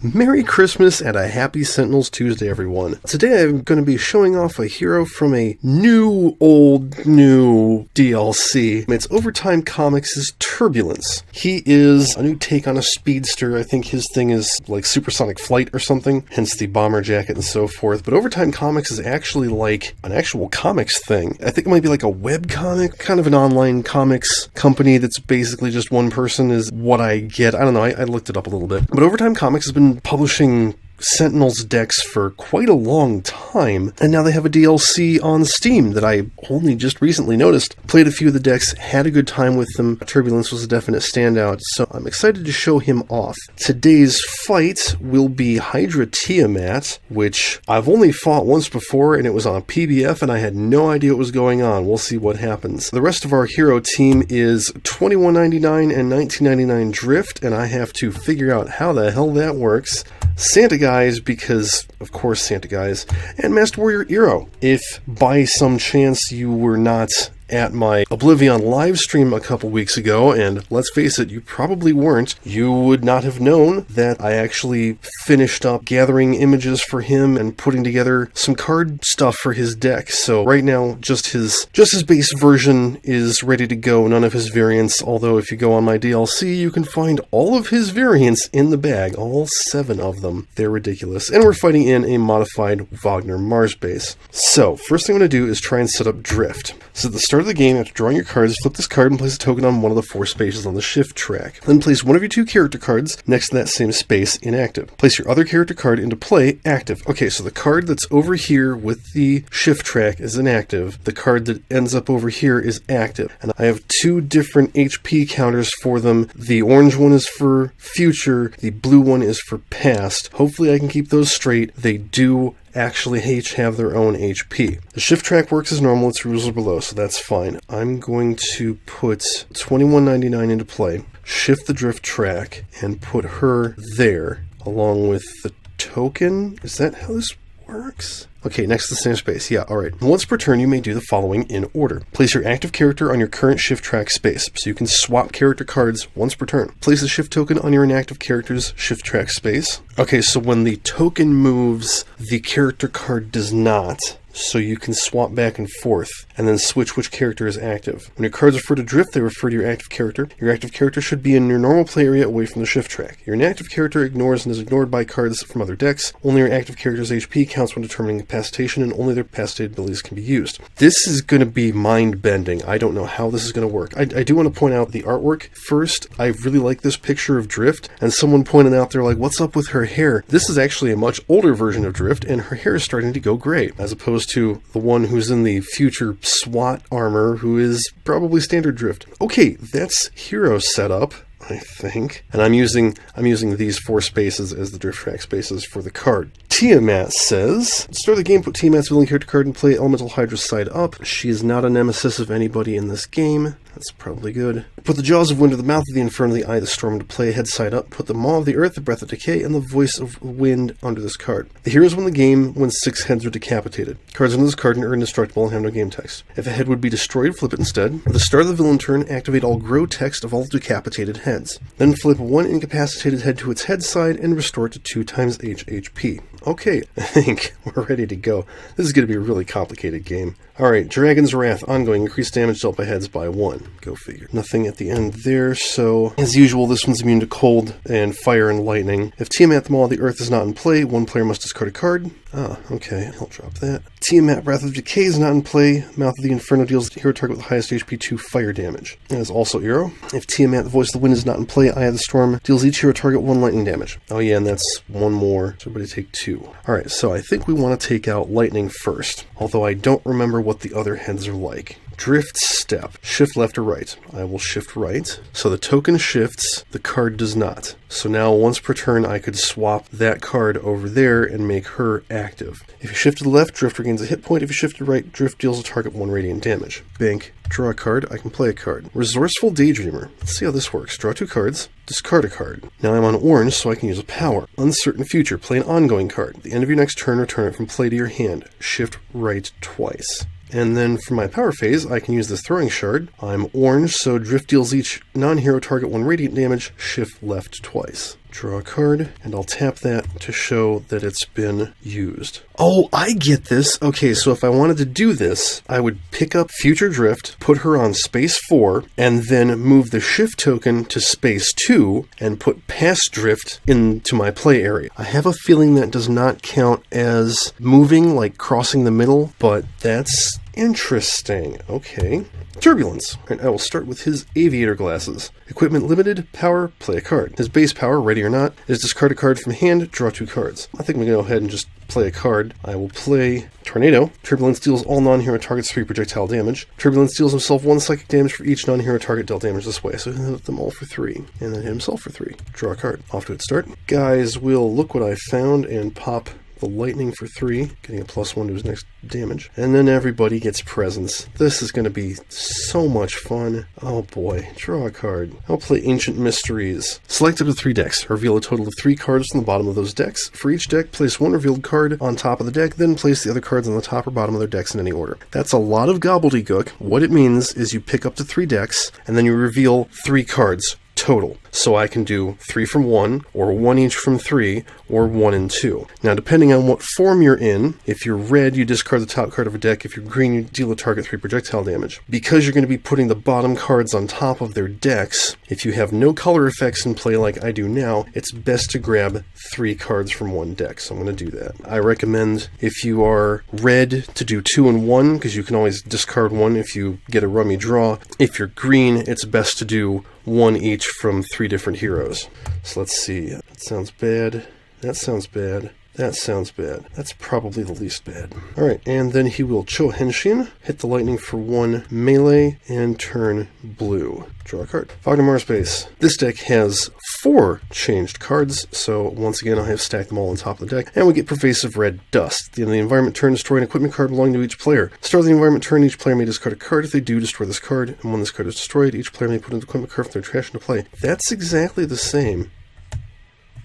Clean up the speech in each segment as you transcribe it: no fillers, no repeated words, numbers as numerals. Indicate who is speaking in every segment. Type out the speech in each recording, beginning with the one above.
Speaker 1: Merry Christmas and a happy Sentinels Tuesday, everyone. Today I'm going to be showing off a hero from a new DLC. It's Overtime Comics' Turbulence. He is a new take on a speedster. I think his thing is like supersonic flight or something, hence the bomber jacket and so forth. But Overtime Comics is actually like an actual comics thing. I think it might be like a web comic, kind of an online comics company that's basically just one person is what I get. I don't know, I looked it up a little bit. But Overtime Comics has been publishing Sentinels decks for quite a long time, and now they have a DLC on Steam that I only just recently noticed. Played a few of the decks, had a good time with them. Turbulence was a definite standout, so I'm excited to show him off. Today's fight will be Hydra Tiamat, which I've only fought once before, and it was on PBF, and I had no idea what was going on. We'll see what happens. The rest of our hero team is $21.99 and $19.99 Drift, and I have to figure out how the hell that works. Santa Guys, because of course Santa Guys, and Master Warrior Eero. If by some chance you were not at my Oblivion live stream a couple weeks ago, and let's face it, you probably weren't, you would not have known that I actually finished up gathering images for him and putting together some card stuff for his deck. So right now, just his base version is ready to go, none of his variants, although if you go on my DLC, you can find all of his variants in the bag, all 7 of them. They're ridiculous. And we're fighting in a modified Wagner Mars base. So, first thing I'm going to do is try and set up Drift. So at the start of the game, after drawing your cards, flip this card and place a token on one of the 4 spaces on the shift track. Then place one of your 2 character cards next to that same space inactive. Place your other character card into play active. Okay, so the card that's over here with the shift track is inactive. The card that ends up over here is active. And I have 2 different HP counters for them. The orange one is for future, the blue one is for past. Hopefully I can keep those straight. They do actually each have their own HP. The shift track works as normal, its rules are below, so that's fine. I'm going to put $21.99 into play, shift the drift track, and put her there, along with the token. Is that how this works? Okay, next to the same space. Yeah, alright. Once per turn, you may do the following in order. Place your active character on your current shift track space, so you can swap character cards once per turn. Place the shift token on your inactive character's shift track space. Okay, so when the token moves, the character card does not. So you can swap back and forth, and then switch which character is active. When your cards refer to drift, they refer to your active character. Your active character should be in your normal play area away from the shift track. Your inactive character ignores and is ignored by cards from other decks. Only your active character's HP counts when determining incapacitation, and only their incapacitated abilities can be used. This is going to be mind-bending. I don't know how this is going to work. I do want to point out the artwork first. I really like this picture of Drift, and someone pointed out, they're like, what's up with her hair? This is actually a much older version of Drift, and her hair is starting to go gray, as opposed to the one who's in the future SWAT armor, who is probably standard Drift. Okay, that's hero setup, I think. And I'm using these 4 spaces as the drift track spaces for the card. Tiamat says, start the game, put Tiamat's villain character card and play Elemental Hydra side up. She is not a nemesis of anybody in this game. That's probably good. Put the Jaws of Wind or the Mouth of the Inferno, the Eye of the Storm to play head side up. Put the Maw of the Earth, the Breath of Decay, and the Voice of Wind under this card. The heroes win the game when 6 heads are decapitated. Cards under this card are indestructible and have no game text. If a head would be destroyed, flip it instead. At the start of the villain turn, activate all grow text of all decapitated heads. Then flip 1 incapacitated head to its head side and restore it to 2 times H HP. Okay, I think we're ready to go. This is going to be a really complicated game. Alright, Dragon's Wrath, ongoing, increased damage dealt by heads by 1. Go figure. Nothing at the end there, so as usual, this one's immune to cold and fire and lightning. If Tiamat, the Maw of the Earth, is not in play, 1 player must discard a card. Ah, okay, I'll drop that. Tiamat, Breath of Decay is not in play. Mouth of the Inferno deals hero target with the highest HP 2 fire damage. That is also Eero. If Tiamat, the Voice of the Wind, is not in play, Eye of the Storm deals each hero target 1 lightning damage. Oh yeah, and that's 1 more, so everybody take 2. Alright, so I think we want to take out lightning first, although I don't remember what the other heads are like. Drift step. Shift left or right. I will shift right. So the token shifts, the card does not. So now once per turn I could swap that card over there and make her active. If you shift to the left, Drift regains a hit point. If you shift to the right, Drift deals a target 1 radiant damage. Bank. Draw a card. I can play a card. Resourceful Daydreamer. Let's see how this works. Draw 2 cards. Discard a card. Now I'm on orange, so I can use a power. Uncertain Future. Play an ongoing card. At the end of your next turn, return it from play to your hand. Shift right twice. And then for my power phase, I can use this throwing shard. I'm orange, so Drift deals each non-hero target 1 radiant damage, shift left twice. draw a card, and I'll tap that to show that it's been used. Oh, I get this. Okay, so if I wanted to do this, I would pick up Future Drift, put her on space 4, and then move the shift token to space 2, and put Past Drift into my play area. I have a feeling that does not count as moving, like crossing the middle, but that's interesting. Okay. Turbulence. Right, I will start with his aviator glasses. Equipment limited, power, play a card. His base power, ready or not, is discard a card from hand, draw 2 cards. I think I'm going to go ahead and just play a card. I will play Tornado. Turbulence deals all non-hero targets 3 projectile damage. Turbulence deals himself 1 psychic damage for each non-hero target dealt damage this way. So he'll hit them all for 3. And then hit himself for 3. Draw a card. Off to its start. Guys will look what I found and pop the lightning for 3, getting a +1 to his next damage. And then everybody gets presents. This is going to be so much fun. Oh boy. Draw a card. I'll play Ancient Mysteries. Select up to 3 decks. Reveal a total of 3 cards from the bottom of those decks. For each deck, place 1 revealed card on top of the deck, then place the other cards on the top or bottom of their decks in any order. That's a lot of gobbledygook. What it means is you pick up to 3 decks, and then you reveal 3 cards total. So I can do 3 from 1, or 1 each from 3, or 1 and 2. Now, depending on what form you're in, if you're red, you discard the top card of a deck. If you're green, you deal a target 3 projectile damage. Because you're going to be putting the bottom cards on top of their decks, if you have no color effects in play like I do now, it's best to grab 3 cards from 1 deck. So I'm going to do that. I recommend, if you are red, to do 2 and 1, because you can always discard 1 if you get a rummy draw. If you're green, it's best to do 1 each from 3 different heroes. So let's see. That sounds bad. That sounds bad. That sounds bad. That's probably the least bad. Alright, and then he will Cho Henshin, hit the lightning for 1 melee, and turn blue. Draw a card. Fogdamar Space. This deck has 4 changed cards, so once again I have stacked them all on top of the deck, and we get Pervasive Red Dust. At the end of the environment turn, destroy an equipment card belonging to each player. Start of the environment turn, each player may discard a card. If they do, destroy this card, and when this card is destroyed, each player may put an equipment card from their trash into play. That's exactly the same.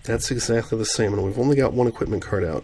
Speaker 1: That's exactly the same, and we've only got 1 equipment card out.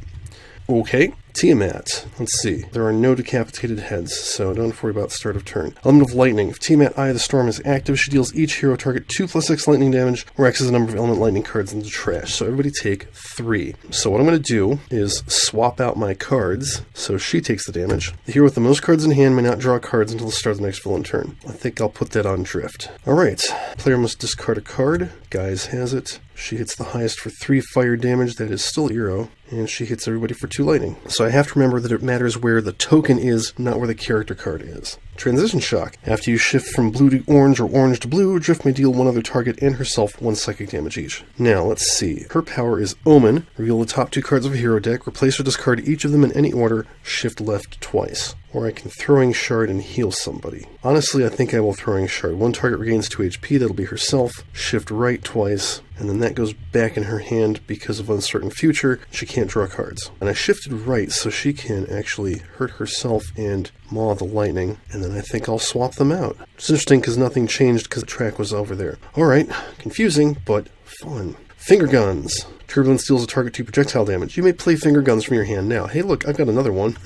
Speaker 1: Okay, Tiamat. Let's see. There are no decapitated heads, so don't worry about start of turn. Element of Lightning. If Tiamat Eye of the Storm is active, she deals each hero target 2+6 lightning damage, or X is the number of element lightning cards in the trash. So everybody take 3. So what I'm going to do is swap out my cards, so she takes the damage. The hero with the most cards in hand may not draw cards until the start of the next villain turn. I think I'll put that on Drift. Alright, player must discard a card. Guys has it. She hits the highest for 3 fire damage, that is still Eero, and she hits everybody for 2 lightning. So I have to remember that it matters where the token is, not where the character card is. Transition Shock. After you shift from blue to orange or orange to blue, Drift may deal 1 other target and herself 1 psychic damage each. Now, let's see. Her power is Omen. Reveal the top 2 cards of a hero deck, replace or discard each of them in any order, shift left twice. Or I can Throwing Shard and heal somebody. Honestly, I think I will Throwing Shard. 1 target regains 2 HP, that'll be herself. Shift right twice, and then that goes back in her hand because of Uncertain Future. She can't draw cards. And I shifted right so she can actually hurt herself and maw the lightning, and then I think I'll swap them out. It's interesting because nothing changed because the track was over there. Alright, confusing, but fun. Finger Guns. Turbulence deals a target 2 projectile damage. You may play Finger Guns from your hand now. Hey look, I've got another one.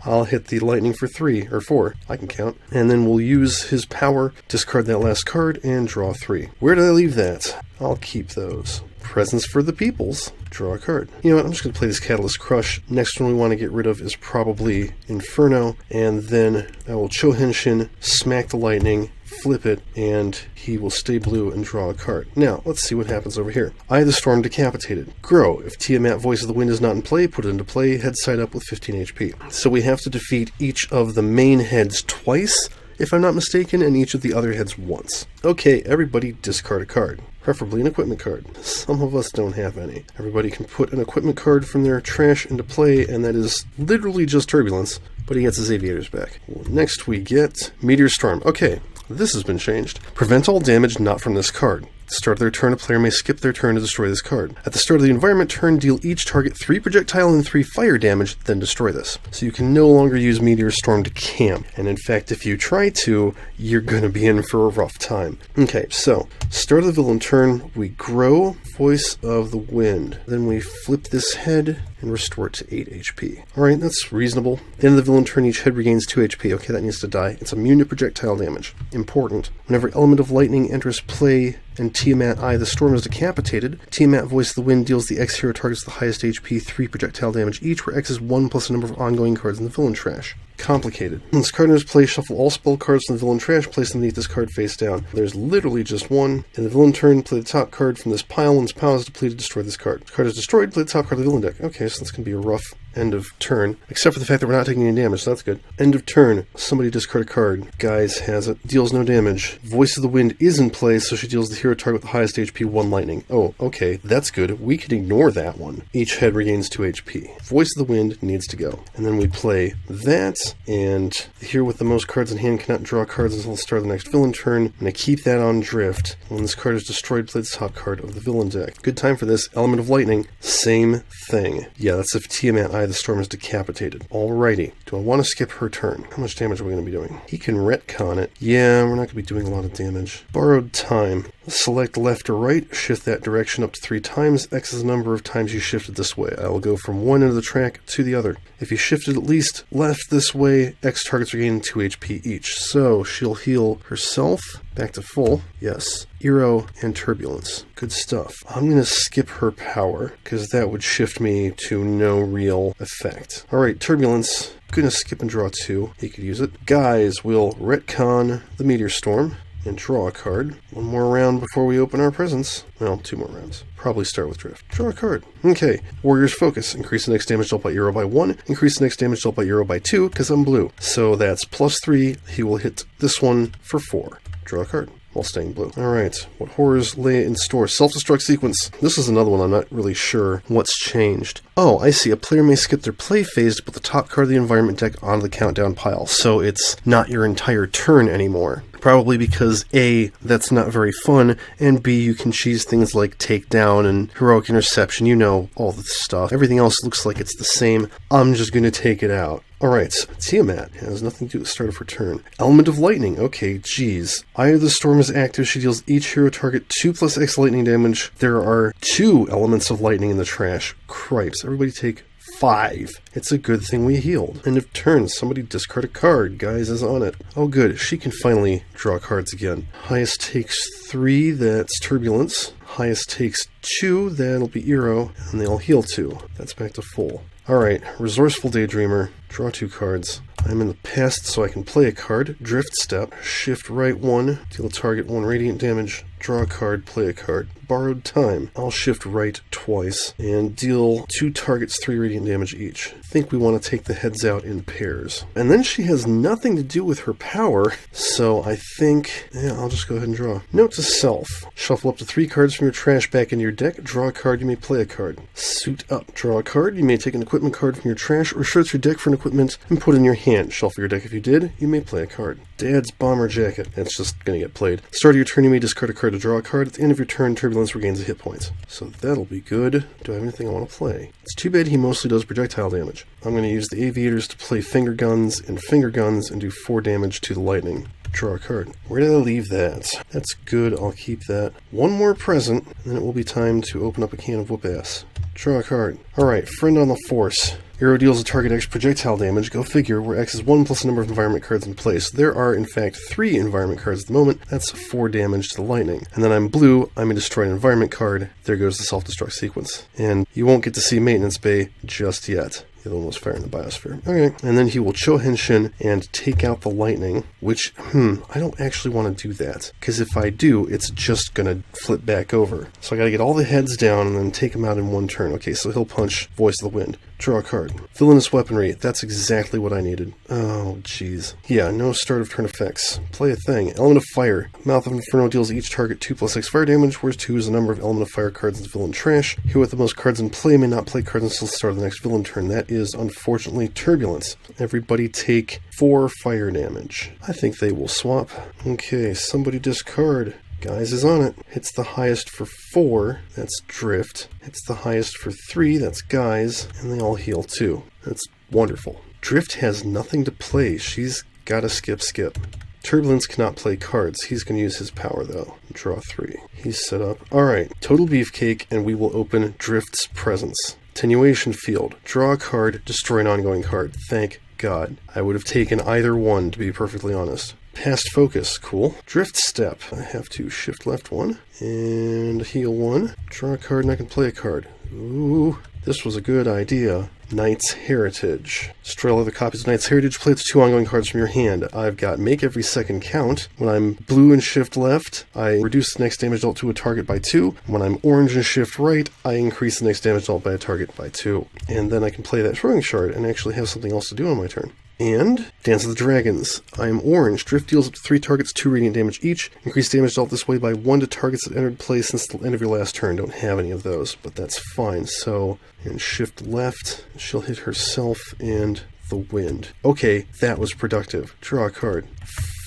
Speaker 1: I'll hit the lightning for 3, or 4, I can count. And then we'll use his power, discard that last card, and draw 3. Where did I leave that? I'll keep those. Presents for the Peoples. Draw a card. You know what, I'm just going to play this Catalyst Crush. Next one we want to get rid of is probably Inferno, and then I will Cho Henshin, smack the lightning, flip it, and he will stay blue and draw a card. Now, let's see what happens over here. Eye of the Storm decapitated. Grow. If Tiamat Voice of the Wind is not in play, put it into play, head side up with 15 HP. So we have to defeat each of the main heads twice, if I'm not mistaken, and each of the other heads once. Okay, everybody discard a card. Preferably an equipment card. Some of us don't have any. Everybody can put an equipment card from their trash into play, and that is literally just Turbulence, but he gets his aviators back. Next we get Meteor Storm. Okay, this has been changed. Prevent all damage not from this card. At the start of their turn, a player may skip their turn to destroy this card. At the start of the environment turn, deal each target 3 projectile and 3 fire damage, then destroy this. So you can no longer use Meteor Storm to camp, and in fact, if you try to, you're gonna be in for a rough time. Okay, so, start of the villain turn, we grow Voice of the Wind. Then we flip this head and restore it to 8 HP. Alright, that's reasonable. At the end of the villain turn, each head regains 2 HP. Okay, that needs to die. It's immune to projectile damage. Important. Whenever Element of Lightning enters play, and Tiamat I, the storm is decapitated. Tiamat Voice of the Wind deals the X hero targets the highest HP 3 projectile damage each, where X is 1 plus the number of ongoing cards in the villain trash. Complicated. When this card enters play, shuffle all spell cards from the villain trash, place them beneath this card face down. There's literally just one. In the villain turn, play the top card from this pile. When this pile is depleted, destroy this card. If the card is destroyed, play the top card of the villain deck. Okay, so that's going to be a rough end of turn, except for the fact that we're not taking any damage, so that's good. End of turn, somebody discard a card. Guys has it. Deals no damage. Voice of the Wind is in play, so she deals the hero target with the highest HP 1 lightning. Oh, okay, that's good. We can ignore that one. Each head regains 2 HP. Voice of the Wind needs to go. And then we play that, and the hero with the most cards in hand cannot draw cards until the start of the next villain turn. I'm going to keep that on drift. When this card is destroyed, play the top card of the villain deck. Good time for this. Element of Lightning, same thing. Yeah, that's if Tiamat I, the storm, is decapitated. Alrighty. Do I want to skip her turn? How much damage are we going to be doing? He can retcon it. Yeah, we're not going to be doing a lot of damage. Borrowed time. Select left or right. Shift that direction up to 3 times. X is the number of times you shifted this way. I will go from one end of the track to the other. If you shifted at least left this way, X targets are gaining 2 HP each. So she'll heal herself back to full. Yes. Eero and Turbulence. Good stuff. I'm going to skip her power because that would shift me to no real effect. Alright, Turbulence. Going to skip and draw 2. He could use it. Guys will retcon the Meteor Storm and draw a card. One more round before we open our presents. Well, 2 more rounds. Probably start with Drift. Draw a card. Okay. Warrior's Focus. Increase the next damage dealt by Eero by 1. Increase the next damage dealt by Eero by 2, because I'm blue. So that's +3. He will hit this one for 4. Draw a card while staying blue. Alright, what horrors lay in store? Self-destruct sequence. This is another one I'm not really sure what's changed. Oh, I see. A player may skip their play phase to put the top card of the environment deck onto the countdown pile, so it's not your entire turn anymore. Probably because A, that's not very fun, and B, you can cheese things like Takedown and Heroic Interception, you know, all this stuff. Everything else looks like it's the same. I'm just going to take it out. Alright, Tiamat has nothing to do with the start of her turn. Element of Lightning. Okay, geez. Eye of the Storm is active. She deals each hero target 2 plus X lightning damage. There are 2 elements of lightning in the trash. Cripes. Everybody take 5. It's a good thing we healed. End of turn. Somebody discard a card. Guys is on it. Oh good. She can finally draw cards again. Highest takes 3. That's Turbulence. Highest takes 2. That'll be Eero. And they'll heal 2. That's back to full. Alright, Resourceful Daydreamer. Draw 2 cards. I'm in the past, so I can play a card. Drift Step. Shift right 1. Deal a target 1 radiant damage. Draw a card. Play a card. Borrowed Time. I'll shift right twice and deal 2 targets 3 radiant damage each. I think we want to take the heads out in pairs. And then she has nothing to do with her power, so I think, yeah, I'll just go ahead and draw. Note to self. Shuffle up to 3 cards from your trash back into your deck. Draw a card. You may play a card. Suit Up. Draw a card. You may take an equipment card from your trash or search your deck for an equipment and put it in your hand. Shuffle your deck if you did. You may play a card. Dad's Bomber Jacket. That's just going to get played. Start of your turn, you may discard a card to draw a card. At the end of your turn, Turbulence regains a hit point. So that'll be good. Do I have anything I want to play? It's too bad he mostly does projectile damage. I'm going to use the Aviators to play Finger Guns and do 4 damage to the Lightning. Draw a card. Where did I leave that? That's good. I'll keep that. One more present, and then it will be time to open up a can of whoop-ass. Draw a card. Alright, Friend on the Force. Eero deals a target X projectile damage. Go figure, where X is 1 plus the number of environment cards in place. There are, in fact, 3 environment cards at the moment. That's 4 damage to the Lightning. And then I'm blue. I'm going to destroy an environment card. There goes the self-destruct sequence. And you won't get to see Maintenance Bay just yet. The other one was Fire in the Biosphere. Okay, and then he will Chohenshin and take out the Lightning, which, I don't actually want to do that. Because if I do, it's just going to flip back over. So I got to get all the heads down and then take them out in one turn. Okay, so he'll punch Voice of the Wind. Draw a card. Villainous Weaponry. That's exactly what I needed. Oh, jeez. Yeah, no start of turn effects. Play a thing. Element of Fire. Mouth of Inferno deals each target 2 plus 6 fire damage, whereas 2 is the number of Element of Fire cards in the villain trash. Hero with the most cards in play may not play cards until the start of the next villain turn. That is, unfortunately, Turbulence. Everybody take 4 fire damage. I think they will swap. Okay, somebody discard. Guys is on it. Hits the highest for 4, that's Drift. Hits the highest for 3, that's Guys, and they all heal too. That's wonderful. Drift has nothing to play. She's gotta skip. Turbulence cannot play cards. He's going to use his power though. Draw 3. He's set up. Alright, Total Beefcake, and we will open Drift's presents. Attenuation Field. Draw a card, destroy an ongoing card. Thank God. I would have taken either one, to be perfectly honest. Past focus, cool. Drift step, I have to shift left 1 and heal 1. Draw a card and I can play a card. Ooh, this was a good idea. Knight's Heritage. Destroy all other copies of Knight's Heritage. Play the 2 ongoing cards from your hand. I've got Make Every Second Count. When I'm blue and shift left, I reduce the next damage dealt to a target by 2. When I'm orange and shift right, I increase the next damage dealt by a target by 2. And then I can play that throwing shard and actually have something else to do on my turn. And Dance of the Dragons. I am orange. Drift deals up to 3 targets 2 radiant damage each. Increase damage dealt this way by 1 to targets that entered play since the end of your last turn. Don't have any of those, but that's fine. So, and shift left. She'll hit herself and the wind. Okay, that was productive. Draw a card.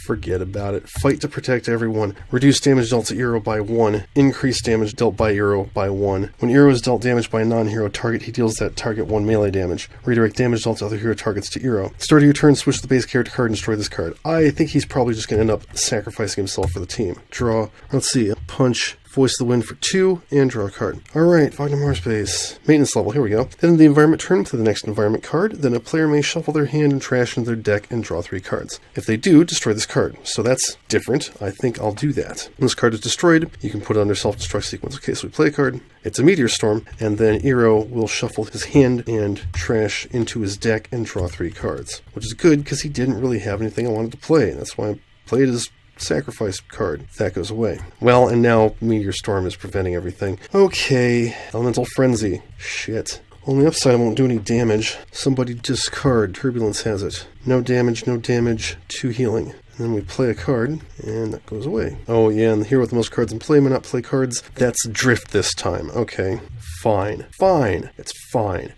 Speaker 1: Forget about it. Fight to protect everyone. Reduce damage dealt to hero by 1. Increase damage dealt by hero by 1. When hero is dealt damage by a non-hero target, he deals that target 1 melee damage. Redirect damage dealt to other hero targets to hero. Start of your turn, switch the base character card and destroy this card. I think he's probably just going to end up sacrificing himself for the team. Draw. Let's see. Punch. Voice the Wind for 2, and draw a card. Alright, Wagner Marspace. Maintenance level, here we go. Then in the environment turn, play the next environment card. Then a player may shuffle their hand and trash into their deck and draw 3 cards. If they do, destroy this card. So that's different. I think I'll do that. When this card is destroyed, you can put it under self-destruct sequence. Okay, so we play a card. It's a Meteor Storm, and then Eero will shuffle his hand and trash into his deck and draw 3 cards. Which is good, because he didn't really have anything I wanted to play. That's why I played his sacrifice card. That goes away. Well, and now Meteor Storm is preventing everything. Okay, Elemental Frenzy. Shit. Only upside, I won't do any damage. Somebody discard. Turbulence has it. No damage, 2 healing. And then we play a card, and that goes away. Oh yeah, and the hero with the most cards in play may not play cards. That's Drift this time. Okay, fine. Fine. It's fine.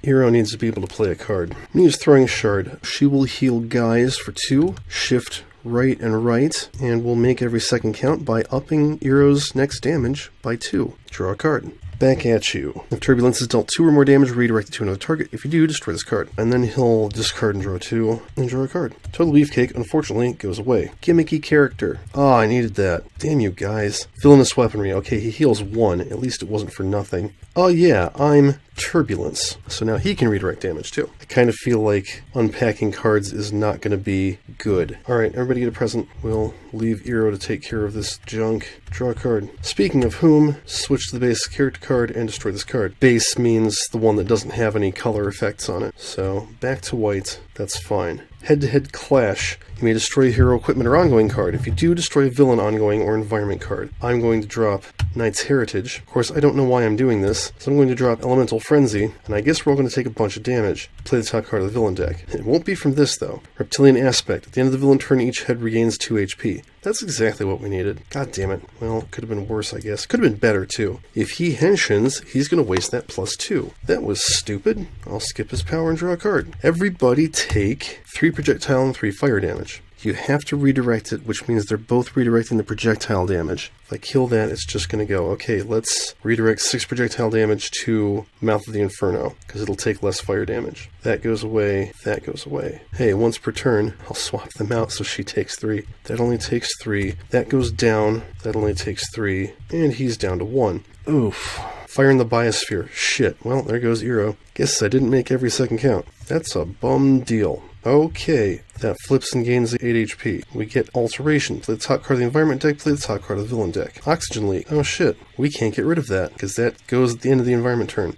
Speaker 1: Hero needs to be able to play a card. I'm going to use Throwing Shard. She will heal guys for 2. Shift right and right, and we'll make every second count by upping Eero's next damage by 2. Draw a card. Back at you. If Turbulence is dealt 2 or more damage, redirect it to another target. If you do, destroy this card. And then he'll discard and draw 2, and draw a card. Total Beefcake, unfortunately, goes away. Gimmicky character. Ah, I needed that. Damn you guys. Villainous Weaponry. Okay, he heals 1. At least it wasn't for nothing. Oh yeah, I'm Turbulence. So now he can redirect damage too. I kind of feel like unpacking cards is not going to be good. Alright, everybody get a present. We'll leave Eero to take care of this junk. Draw a card. Speaking of whom, switch to the base character card and destroy this card. Base means the one that doesn't have any color effects on it. So, back to white. That's fine. Head-to-head clash. You may destroy a hero equipment or ongoing card. If you do, destroy a villain ongoing or environment card. I'm going to drop Knight's Heritage. Of course, I don't know why I'm doing this, so I'm going to drop Elemental Frenzy, and I guess we're all going to take a bunch of damage. Play the top card of the villain deck. It won't be from this, though. Reptilian Aspect. At the end of the villain turn, each head regains 2 HP. That's exactly what we needed. God damn it. Well, it could have been worse, I guess. Could have been better, too. If he henshins, he's going to waste that +2. That was stupid. I'll skip his power and draw a card. Everybody take 3 projectile and 3 fire damage. You have to redirect it, which means they're both redirecting the projectile damage. If I kill that, it's just going to go, okay, let's redirect 6 projectile damage to Mouth of the Inferno, because it'll take less fire damage. That goes away, that goes away. Hey, once per turn, I'll swap them out so she takes 3. That only takes 3. That goes down, that only takes 3. And he's down to 1. Oof. Fire in the Biosphere. Shit. Well, there goes Eero. Guess I didn't make every second count. That's a bum deal. Okay, that flips and gains 8 HP. We get Alteration. Play the top card of the environment deck, play the top card of the villain deck. Oxygen Leak. Oh shit, we can't get rid of that, because that goes at the end of the environment turn.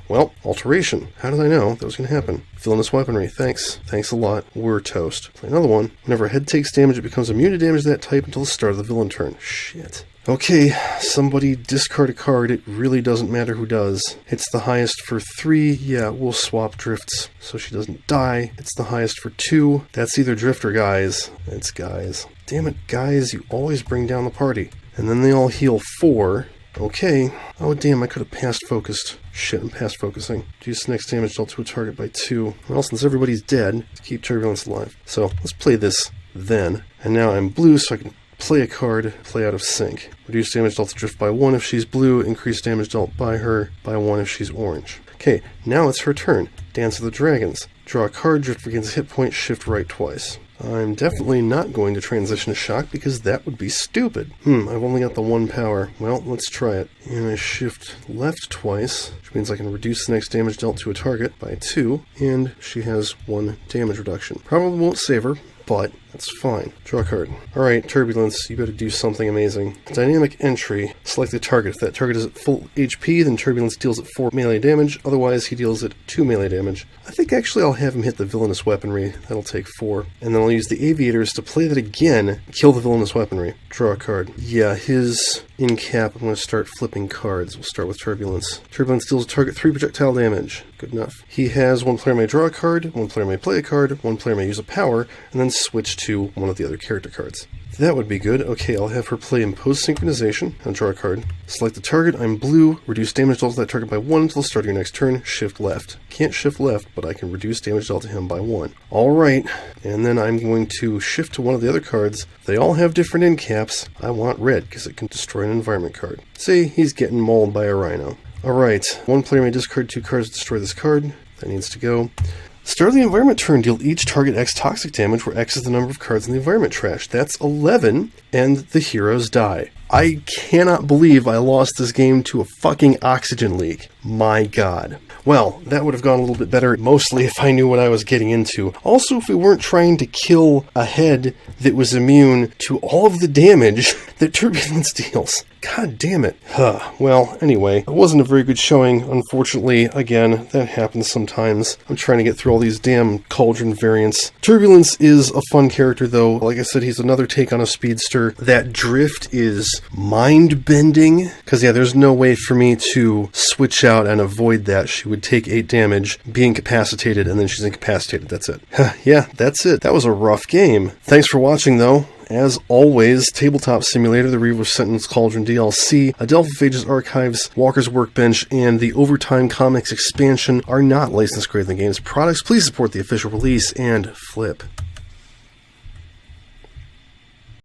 Speaker 1: Well, Alteration. How did I know that was going to happen? Villainous Weaponry. Thanks. Thanks a lot. We're toast. Play another one. Whenever a head takes damage, it becomes immune to damage of that type until the start of the villain turn. Shit. Okay, somebody discard a card. It really doesn't matter who does. It's the highest for 3. Yeah, we'll swap Drifts so she doesn't die. It's the highest for 2. That's either Drift or Guys. It's Guys. Damn it, Guys, you always bring down the party. And then they all heal 4. Okay. Oh, damn, I could have past focused. Shit, I'm past focusing. Reduce next damage dealt to a target by 2. Well, since everybody's dead, to keep Turbulence alive. So, let's play this then. And now I'm blue, so I can play a card, play out of sync. Reduce damage dealt to Drift by 1 if she's blue, increase damage dealt by her by 1 if she's orange. Okay, now it's her turn. Dance of the Dragons. Draw a card, Drift regains a hit point, shift right twice. I'm definitely not going to transition to shock because that would be stupid. I've only got the 1 power. Well, let's try it. And I shift left twice, which means I can reduce the next damage dealt to a target by 2, and she has 1 damage reduction. Probably won't save her, but That's fine. Draw a card. Alright, Turbulence, you better do something amazing. Dynamic entry. Select the target. If that target is at full HP, then Turbulence deals it 4 melee damage. Otherwise, he deals it 2 melee damage. I think actually I'll have him hit the villainous weaponry. That'll take 4. And then I'll use the aviators to play that again, kill the villainous weaponry. Draw a card. Yeah, his in cap, I'm going to start flipping cards. We'll start with Turbulence. Turbulence deals a target 3 projectile damage. Good enough. He has one player may draw a card, one player may play a card, one player may use a power, and then switch to one of the other character cards. That would be good. Okay, I'll have her play Impose Synchronization and draw a card. Select the target. I'm blue. Reduce damage dealt to that target by 1 until the start of your next turn. Shift left. Can't shift left, but I can reduce damage dealt to him by 1. Alright, and then I'm going to shift to one of the other cards. They all have different end caps. I want red, because it can destroy an environment card. See, he's getting mauled by a rhino. Alright, one player may discard 2 cards to destroy this card. That needs to go. Start of the environment turn, deal each target X toxic damage, where X is the number of cards in the environment trash. That's 11, and the heroes die. I cannot believe I lost this game to a fucking oxygen leak. My god. Well, that would have gone a little bit better, mostly if I knew what I was getting into. Also, if we weren't trying to kill a head that was immune to all of the damage that Turbulence deals. God damn it. Well, anyway, it wasn't a very good showing, unfortunately. Again, that happens sometimes. I'm trying to get through all these damn Cauldron variants. Turbulence is a fun character, though. Like I said, he's another take on a speedster. That drift is mind-bending, because, yeah, there's no way for me to switch out and avoid that. She would take 8 damage, be incapacitated, and then she's incapacitated. That's it. Yeah, that's it. That was a rough game. Thanks for watching, though. As always, Tabletop Simulator, the Reaver Sentinels Cauldron DLC, Adelphophage's Archives, Walker's Workbench, and the Overtime Comics expansion are not licensed Great Games products. Please support the official release and flip.